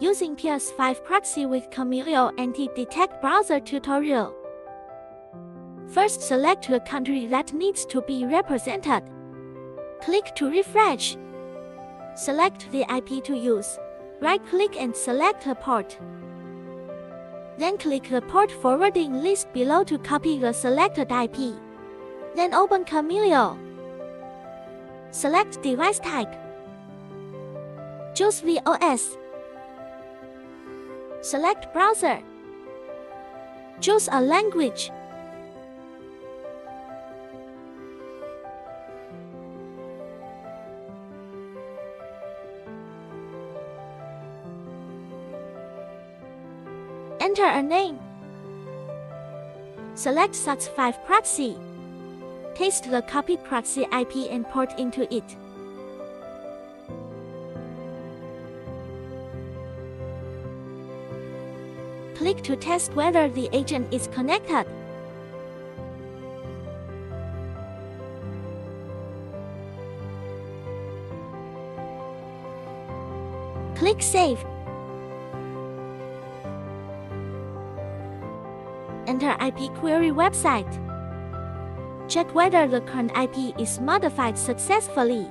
Using PIA S5 Proxy with Kameleo anti-detect browser tutorial. First, select the country that needs to be represented. Click to refresh. Select the IP to use. Right-click and select a port. Then click the port forwarding list below to copy the selected IP. Then open Kameleo. Select device type. Choose VOS. Select browser. Choose a language. Enter a name. Select S5 Proxy. Paste the copied proxy IP and port into it. Click to test whether the agent is connected. Click Save. Enter IP query website. Check whether the current IP is modified successfully.